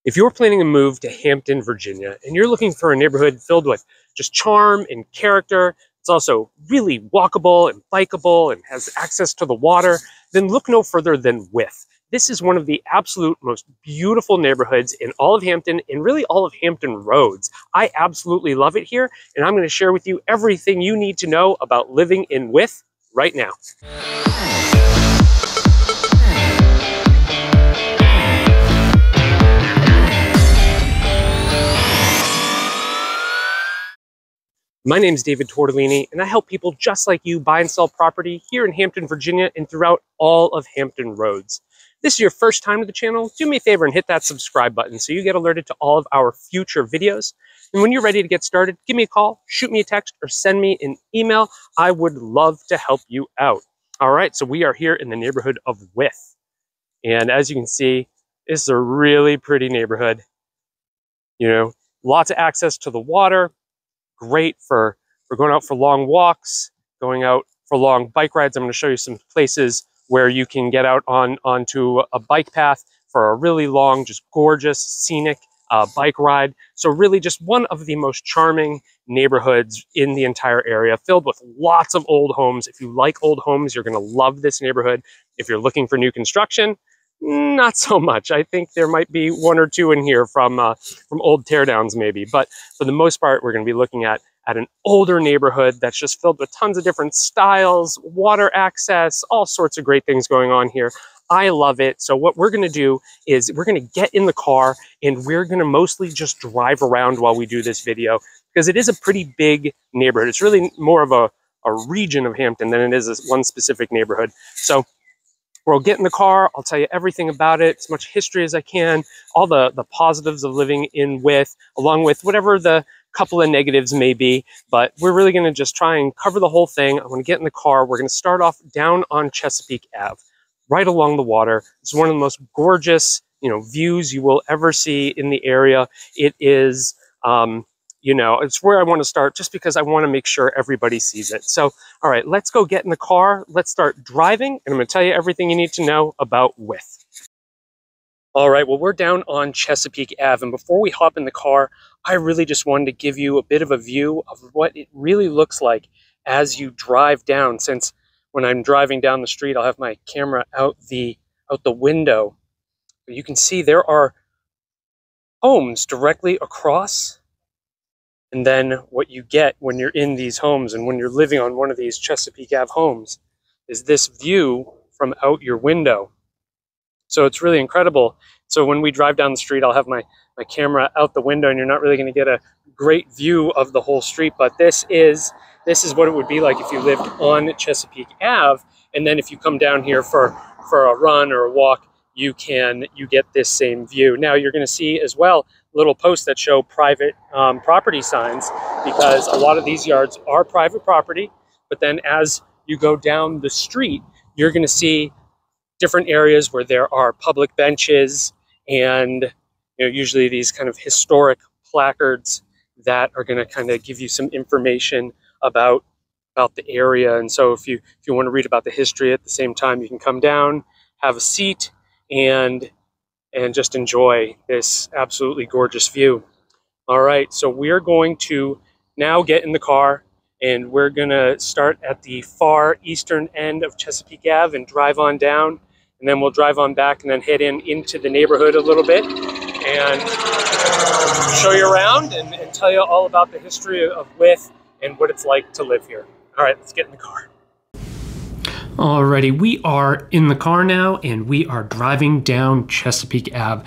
If you're planning a move to Hampton, Virginia, and you're looking for a neighborhood filled with just charm and character, it's also really walkable and bikeable and has access to the water, then look no further than Withe. This is one of the absolute most beautiful neighborhoods in all of Hampton and really all of Hampton Roads. I absolutely love it here, and I'm going to share with you everything you need to know about living in Withe right now. My name is David Tortellini, and I help people just like you buy and sell property here in Hampton, Virginia, and throughout all of Hampton Roads. If this is your first time to the channel, do me a favor and hit that subscribe button so you get alerted to all of our future videos. And when you're ready to get started, give me a call, shoot me a text, or send me an email. I would love to help you out. All right, so we are here in the neighborhood of Withe. And as you can see, this is a really pretty neighborhood. You know, lots of access to the water. Great for going out for long walks, going out for long bike rides. I'm going to show you some places where you can get out onto a bike path for a really long, just gorgeous, scenic bike ride. So really just one of the most charming neighborhoods in the entire area, filled with lots of old homes. If you like old homes, you're going to love this neighborhood. If you're looking for new construction, not so much. I think there might be one or two in here from old teardowns maybe, but for the most part, we're going to be looking at an older neighborhood that's just filled with tons of different styles, water access, all sorts of great things going on here. I love it. So what we're going to do is we're going to get in the car and we're going to mostly just drive around while we do this video, because it is a pretty big neighborhood. It's really more of a region of Hampton than it is one specific neighborhood. So we'll get in the car, I'll tell you everything about it, as much history as I can, all the positives of living in Withe, along with whatever the couple of negatives may be. But we're really going to just try and cover the whole thing. I'm going to get in the car. We're going to start off down on Chesapeake Ave, right along the water. It's one of the most gorgeous, views you will ever see in the area. It is, it's where I want to start just because I want to make sure everybody sees it. So, all right, let's go get in the car. Let's start driving, and I'm going to tell you everything you need to know about Withe. All right, well, we're down on Chesapeake Ave, and before we hop in the car, I really just wanted to give you a bit of a view of what it really looks like as you drive down, since when I'm driving down the street, I'll have my camera out the window. You can see there are homes directly across. And then what you get when you're in these homes and when you're living on one of these Chesapeake Ave homes is this view from out your window. So it's really incredible. So when we drive down the street, I'll have my camera out the window, and you're not really going to get a great view of the whole street. But this is what it would be like if you lived on Chesapeake Ave. And then if you come down here for a run or a walk, you get this same view. Now you're going to see as well little posts that show private property signs, because a lot of these yards are private property. But then as you go down the street, you're going to see different areas where there are public benches and usually these kind of historic placards that are going to kind of give you some information about the area. And so if you want to read about the history at the same time, you can come down, have a seat, and just enjoy this absolutely gorgeous view. All right, so we're going to now get in the car, and we're gonna start at the far eastern end of Chesapeake Ave and drive on down, and then we'll drive on back and then head into the neighborhood a little bit and show you around and tell you all about the history of Withe and what it's like to live here. All right, let's get in the car. Alrighty, we are in the car now and we are driving down Chesapeake Ave.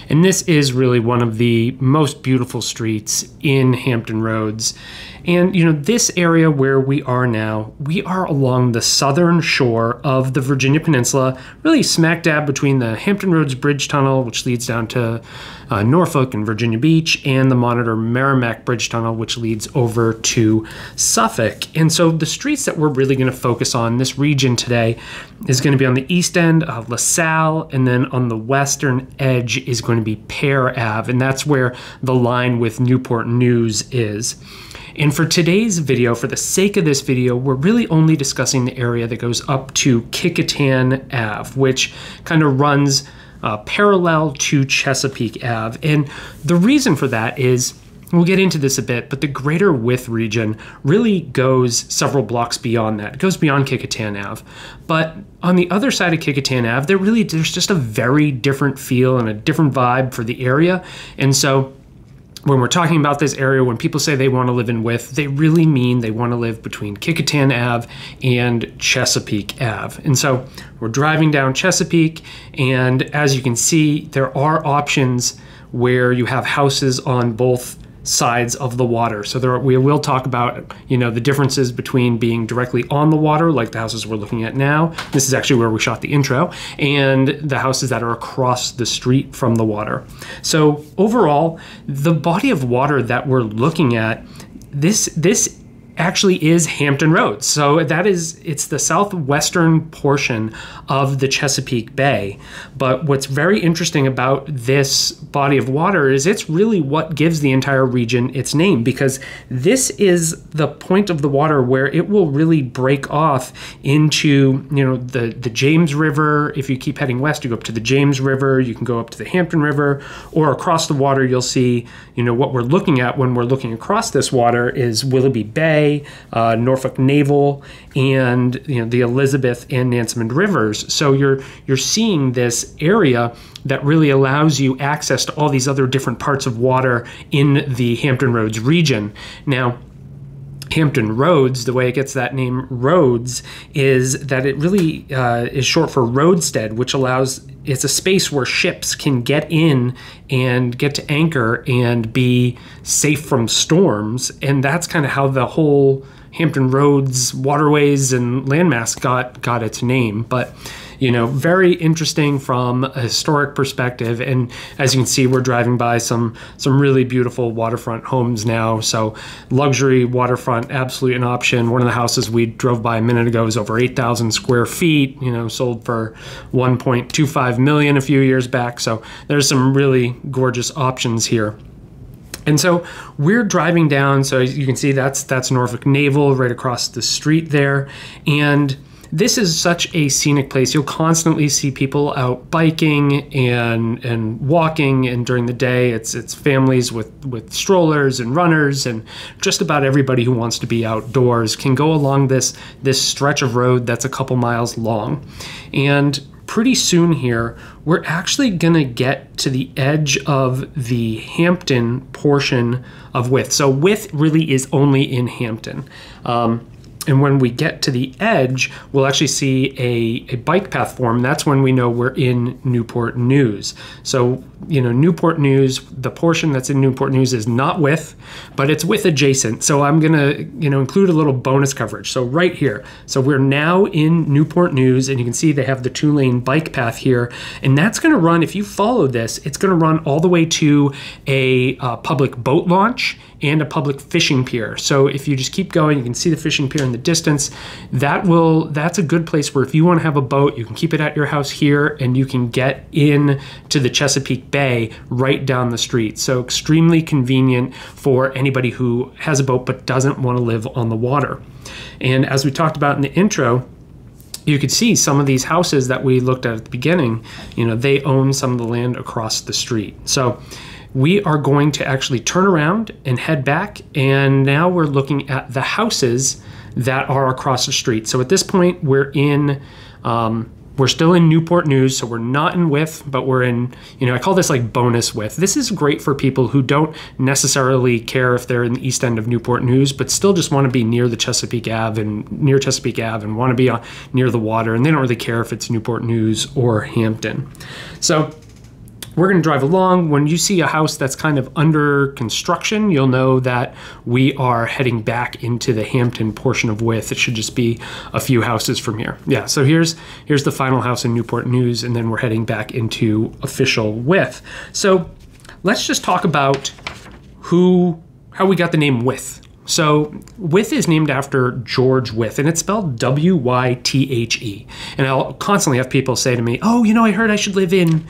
And this is really one of the most beautiful streets in Hampton Roads. And this area where we are now, we are along the southern shore of the Virginia Peninsula, really smack dab between the Hampton Roads Bridge Tunnel, which leads down to Norfolk and Virginia Beach, and the Monitor Merrimack Bridge Tunnel, which leads over to Suffolk. And so the streets that we're really going to focus on this region today is going to be on the east end of LaSalle, and then on the western edge is going to be Pear Ave, and that's where the line with Newport News is. And for today's video, for the sake of this video, we're really only discussing the area that goes up to Kecoughtan Ave, which kind of runs parallel to Chesapeake Ave. And the reason for that is, we'll get into this a bit, but the greater Withe region really goes several blocks beyond that. It goes beyond Kecoughtan Ave. But on the other side of Kecoughtan Ave, there's just a very different feel and a different vibe for the area. And so when we're talking about this area, when people say they want to live in Withe, they really mean they want to live between Kecoughtan Ave and Chesapeake Ave. And so we're driving down Chesapeake, and as you can see, there are options where you have houses on both sides of the water. So we will talk about, the differences between being directly on the water, like the houses we're looking at now. This is actually where we shot the intro, and the houses that are across the street from the water. So overall, the body of water that we're looking at, this actually is Hampton Roads. So it's the southwestern portion of the Chesapeake Bay. But what's very interesting about this body of water is it's really what gives the entire region its name, because this is the point of the water where it will really break off into, the James River. If you keep heading west, you go up to the James River, you can go up to the Hampton River, or across the water, you'll see, what we're looking at when we're looking across this water is Willoughby Bay, Norfolk Naval, and the Elizabeth and Nansemond rivers. So you're seeing this area that really allows you access to all these other different parts of water in the Hampton Roads region. Now, Hampton Roads, the way it gets that name Roads, is that it really is short for roadstead, which it's a space where ships can get in and get to anchor and be safe from storms. And that's kind of how the whole Hampton Roads waterways and landmass got its name. But very interesting from a historic perspective. And as you can see, we're driving by some really beautiful waterfront homes now. So luxury waterfront, absolutely an option. One of the houses we drove by a minute ago is over 8,000 square feet, sold for $1.25 million a few years back. So there's some really gorgeous options here. And so we're driving down, so you can see that's Norfolk Naval right across the street there. And this is such a scenic place. You'll constantly see people out biking and walking, and during the day it's families with strollers and runners, and just about everybody who wants to be outdoors can go along this stretch of road that's a couple miles long. And pretty soon here, we're actually gonna get to the edge of the Hampton portion of Withe. So Withe really is only in Hampton. And when we get to the edge, we'll actually see a bike path form. That's when we know we're in Newport News. So, Newport News, the portion that's in Newport News is not Withe, but it's Withe adjacent. So I'm gonna, include a little bonus coverage. So right here, so we're now in Newport News, and you can see they have the 2-lane bike path here. And that's gonna run, if you follow this, it's gonna run all the way to a public boat launch and a public fishing pier. So if you just keep going, you can see the fishing pier in the distance. That's a good place where if you want to have a boat, you can keep it at your house here, and you can get in to the Chesapeake Bay right down the street. So extremely convenient for anybody who has a boat but doesn't want to live on the water. And as we talked about in the intro, you could see some of these houses that we looked at the beginning, they own some of the land across the street. So we are going to actually turn around and head back, and now we're looking at the houses that are across the street. So at this point, we're still in Newport News, so we're not in Withe, but we're in, I call this like bonus Withe. This is great for people who don't necessarily care if they're in the east end of Newport News, but still just want to be near the Chesapeake Ave and want to be near the water, and they don't really care if it's Newport News or Hampton. So we're going to drive along. When you see a house that's kind of under construction, you'll know that we are heading back into the Hampton portion of Withe. It should just be a few houses from here. Yeah, so here's the final house in Newport News, and then we're heading back into official Withe. So let's just talk about how we got the name Withe. So Withe is named after George Wythe, and it's spelled W-Y-T-H-E. And I'll constantly have people say to me, oh, I heard I should live in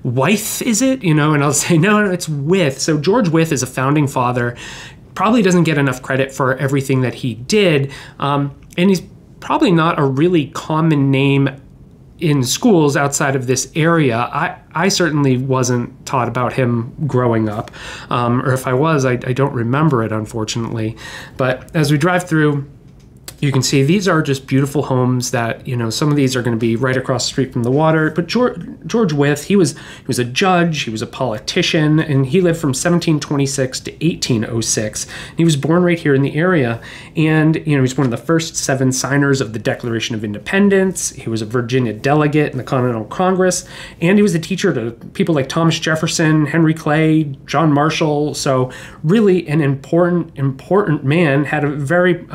Wythe, is it? And I'll say, no, it's Withe. So George Wythe is a founding father, probably doesn't get enough credit for everything that he did. And he's probably not a really common name in schools outside of this area. I certainly wasn't taught about him growing up, or if I was, I don't remember it, unfortunately. But as we drive through, you can see these are just beautiful homes that, you know, some of these are going to be right across the street from the water. But George Wythe, he was a judge, he was a politician, and he lived from 1726 to 1806. He was born right here in the area, and, you know, he's one of the first 7 signers of the Declaration of Independence. He was a Virginia delegate in the Continental Congress, and he was a teacher to people like Thomas Jefferson, Henry Clay, John Marshall. So really an important man, had a very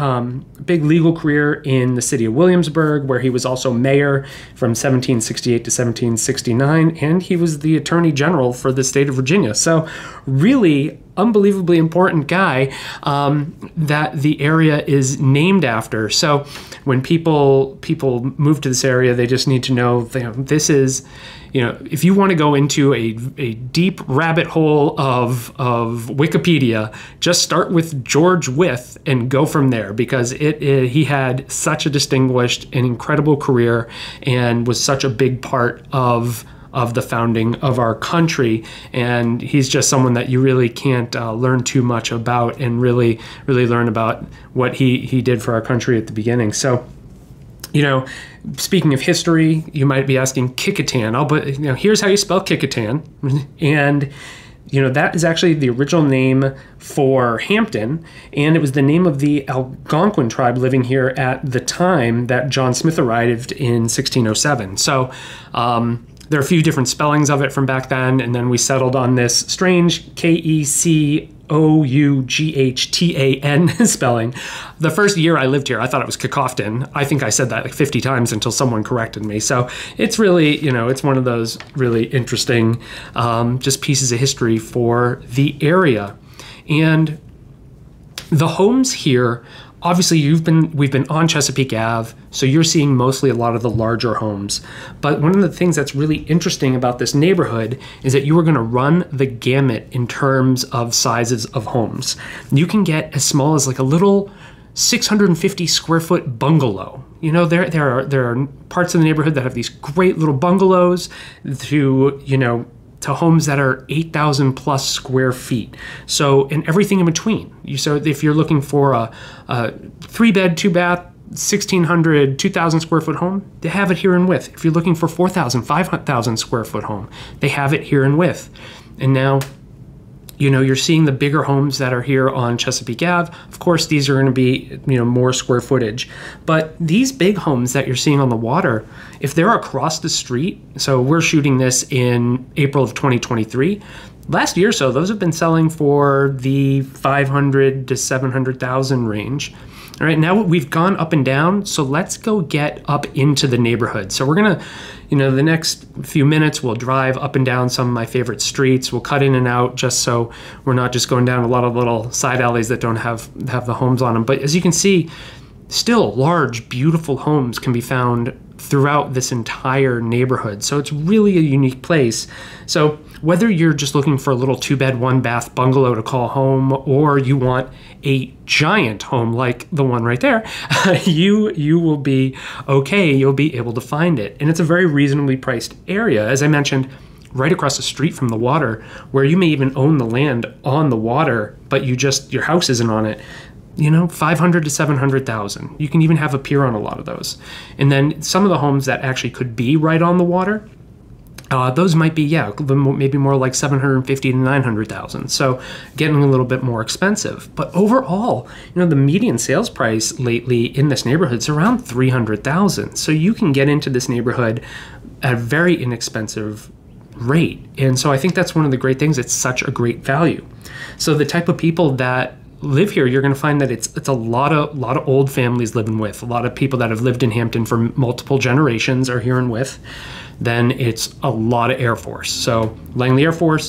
big legal career in the city of Williamsburg, where he was also mayor from 1768 to 1769, and he was the attorney general for the state of Virginia. So really unbelievably important guy that the area is named after. So when people move to this area, they just need to know, this is, you know, if you want to go into a deep rabbit hole of Wikipedia, just start with George Wythe and go from there, because he had such a distinguished and incredible career and was such a big part of the founding of our country. And he's just someone that you really can't learn too much about and really learn about what he did for our country at the beginning. So, you know, speaking of history, you might be asking Kecoughtan. But you know, here's how you spell Kecoughtan, and you know, that is actually the original name for Hampton, and it was the name of the Algonquin tribe living here at the time that John Smith arrived in 1607. So there are a few different spellings of it from back then, and then we settled on this strange Kecoughtan spelling. The first year I lived here, I thought it was Kecoughtan. I think I said that like 50 times until someone corrected me. So it's really, you know, it's one of those really interesting just pieces of history for the area. And the homes here, obviously we've been on Chesapeake Ave, so you're seeing mostly a lot of the larger homes. But one of the things that's really interesting about this neighborhood is that you are going to run the gamut in terms of sizes of homes. You can get as small as like a little 650 square foot bungalow. You know, there are parts of the neighborhood that have these great little bungalows to, you know, to homes that are 8,000 plus square feet. So, and everything in between. So if you're looking for a 3-bed, 2-bath, 1,600, 2,000 square foot home, they have it here in Withe. If you're looking for 4,000, 5,000 square foot home, they have it here in Withe. And now, you know, you're seeing the bigger homes that are here on Chesapeake Ave. Of course, these are going to be, you know, more square footage. But these big homes that you're seeing on the water, if they're across the street, so we're shooting this in April of 2023. Last year or so, those have been selling for the 500 to 700,000 range. All right, now we've gone up and down, so let's go get up into the neighborhood. So we're gonna, you know, the next few minutes we'll drive up and down some of my favorite streets. We'll cut in and out just so we're not just going down a lot of little side alleys that don't have the homes on them. But as you can see, still large, beautiful homes can be found throughout this entire neighborhood. So it's really a unique place. So whether you're just looking for a little 2-bed, 1-bath bungalow to call home, or you want a giant home like the one right there, you will be okay. You'll be able to find it. And it's a very reasonably priced area. As I mentioned, right across the street from the water, where you may even own the land on the water, but your house isn't on it. You know, 500 to 700,000. You can even have a pier on a lot of those. And then some of the homes that actually could be right on the water, those might be, maybe more like 750 to 900,000. So getting a little bit more expensive. But overall, you know, the median sales price lately in this neighborhood is around 300,000. So you can get into this neighborhood at a very inexpensive rate. And so I think that's one of the great things. It's such a great value. So the type of people that live here, you're going to find that it's a lot of old families living with. A lot of people that have lived in Hampton for multiple generations are here in Withe. Then it's a lot of Air Force. So Langley Air Force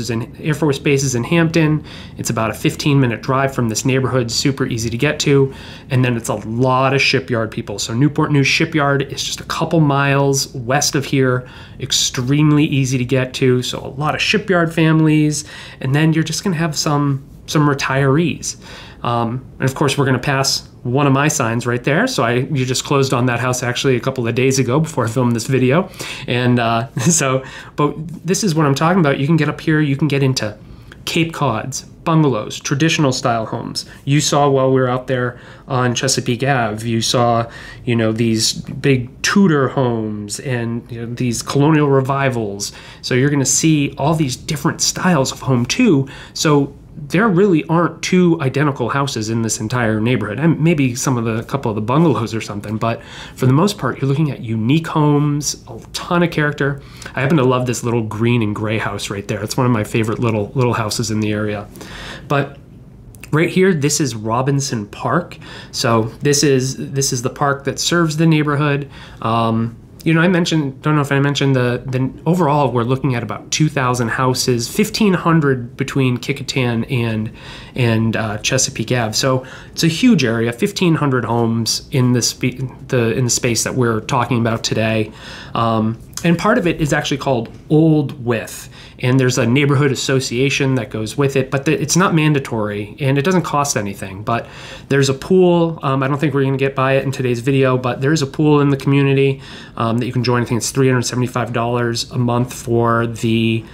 Base is in Hampton. It's about a 15-minute drive from this neighborhood, super easy to get to. And then it's a lot of shipyard people. So Newport News Shipyard is just a couple miles west of here, extremely easy to get to. So a lot of shipyard families. And then you're just going to have some retirees. And of course, we're going to pass one of my signs right there. So you just closed on that house actually a couple of days ago before I filmed this video. And but this is what I'm talking about. You can get up here, you can get into Cape Cods, bungalows, traditional style homes. You saw while we were out there on Chesapeake Ave, you saw, you know, these big Tudor homes and, you know, these colonial revivals. So you're going to see all these different styles of home too. So there really aren't two identical houses in this entire neighborhood, and maybe a couple of the bungalows or something, but for the most part, you're looking at unique homes, a ton of character. I happen to love this little green and gray house right there. It's one of my favorite little houses in the area. But right here, this is Robinson Park. So this is the park that serves the neighborhood. You know, don't know if I mentioned the overall, we're looking at about 2,000 houses, 1,500 between Kicquetan and Chesapeake Ave. So it's a huge area, 1,500 homes in the space that we're talking about today. And part of it is actually called Old Withe. And there's a neighborhood association that goes with it, but it's not mandatory and it doesn't cost anything. But there's a pool. I don't think we're going to get by it in today's video, but there's a pool in the community that you can join. I think it's $375 a month for the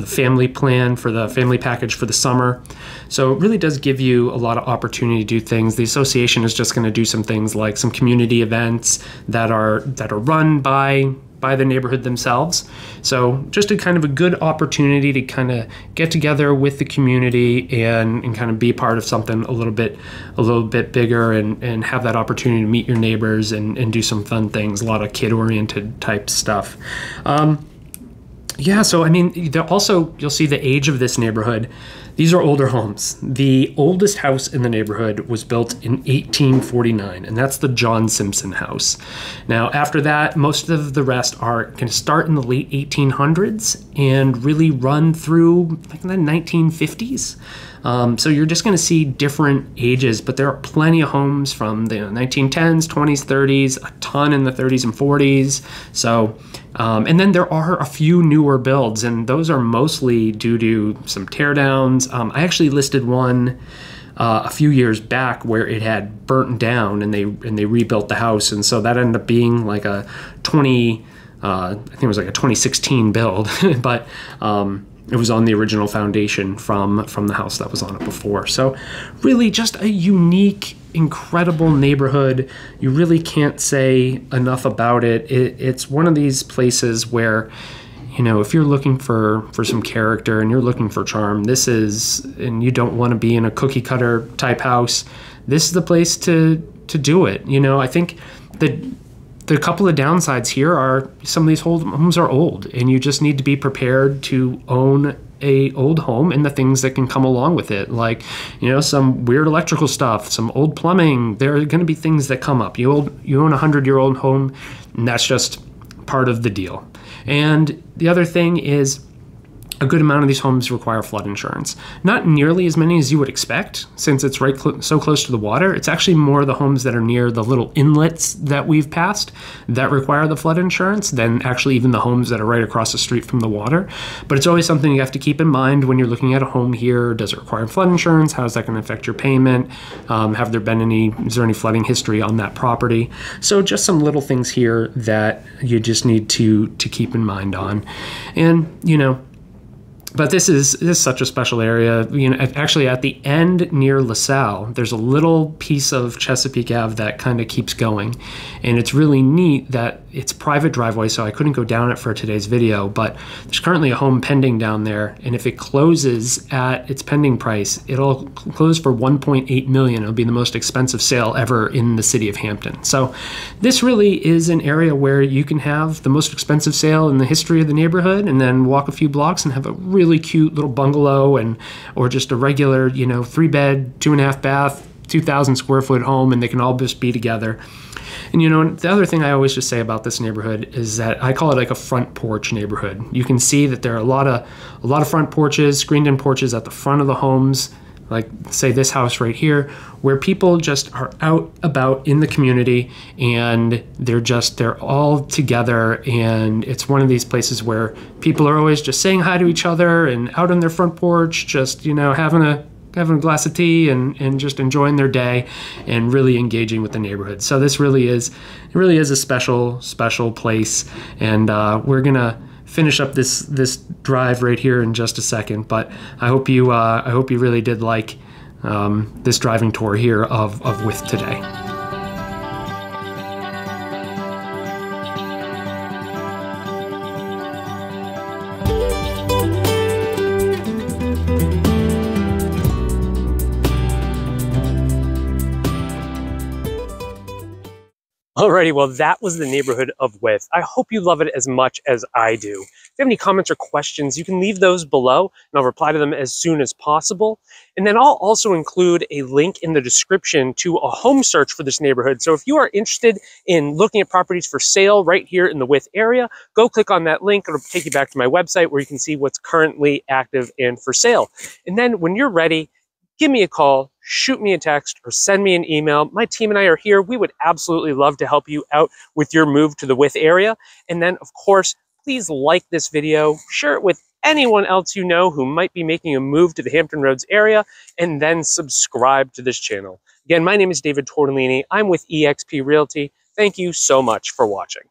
family plan, for the family package for the summer. So it really does give you a lot of opportunity to do things. The association is just going to do some things like some community events that are run by the neighborhood themselves. So just a kind of a good opportunity to kind of get together with the community and kind of be part of something a little bit bigger and have that opportunity to meet your neighbors and do some fun things, a lot of kid-oriented type stuff. Yeah, so I mean, also you'll see the age of this neighborhood. These are older homes. The oldest house in the neighborhood was built in 1849, and that's the John Simpson house. Now, after that, most of the rest are going to start in the late 1800s and really run through like the 1950s. So you're just going to see different ages, but there are plenty of homes from the 1910s, 20s, 30s, a ton in the 30s and 40s. So, and then there are a few newer builds, and those are mostly due to some teardowns. I actually listed one a few years back where it had burnt down, and they rebuilt the house, and so that ended up being like a I think it was like a 2016 build, but it was on the original foundation from the house that was on it before. So really just a unique, incredible neighborhood. You really can't say enough about it. It's one of these places where, you know, if you're looking for some character and you're looking for charm, and you don't want to be in a cookie cutter type house, this is the place to do it. You know, I think the couple of downsides here are some of these homes are old, and you just need to be prepared to own a old home and the things that can come along with it, like, you know, some weird electrical stuff, some old plumbing. There are going to be things that come up. You own a 100-year-old home, and that's just part of the deal. And the other thing is, a good amount of these homes require flood insurance. Not nearly as many as you would expect, since it's right so close to the water. It's actually more the homes that are near the little inlets that we've passed that require the flood insurance than actually even the homes that are right across the street from the water. But it's always something you have to keep in mind when you're looking at a home here. Does it require flood insurance? How is that going to affect your payment? Is there any flooding history on that property? So just some little things here that you just need to keep in mind on. And, you know, but this is such a special area. You know, actually at the end near LaSalle, there's a little piece of Chesapeake Ave that kind of keeps going. And it's really neat that it's private driveway, so I couldn't go down it for today's video, but there's currently a home pending down there. And if it closes at its pending price, it'll close for $1.8 million. It'll be the most expensive sale ever in the city of Hampton. So this really is an area where you can have the most expensive sale in the history of the neighborhood and then walk a few blocks and have a really cute little bungalow or just a regular, you know, 3-bed, 2.5 bath, 2,000 square foot home, and they can all just be together. And, you know, the other thing I always just say about this neighborhood is that I call it like a front porch neighborhood. You can see that there are a lot of front porches, screened-in porches at the front of the homes, like say this house right here, where people just are out about in the community and they're all together, and it's one of these places where people are always just saying hi to each other and out on their front porch, just, you know, having having a glass of tea and just enjoying their day and really engaging with the neighborhood. So this really is a special place, and we're gonna finish up this drive right here in just a second. But I hope you really did like this driving tour here of Withe today. Alrighty, well, that was the neighborhood of Withe. I hope you love it as much as I do. If you have any comments or questions, you can leave those below, and I'll reply to them as soon as possible. And then I'll also include a link in the description to a home search for this neighborhood. So if you are interested in looking at properties for sale right here in the Withe area, go click on that link. It'll take you back to my website where you can see what's currently active and for sale. And then when you're ready, give me a call, shoot me a text, or send me an email. My team and I are here. We would absolutely love to help you out with your move to the Withe area. And then, of course, please like this video, share it with anyone else you know who might be making a move to the Hampton Roads area, and then subscribe to this channel. Again, my name is David Tortellini. I'm with eXp Realty. Thank you so much for watching.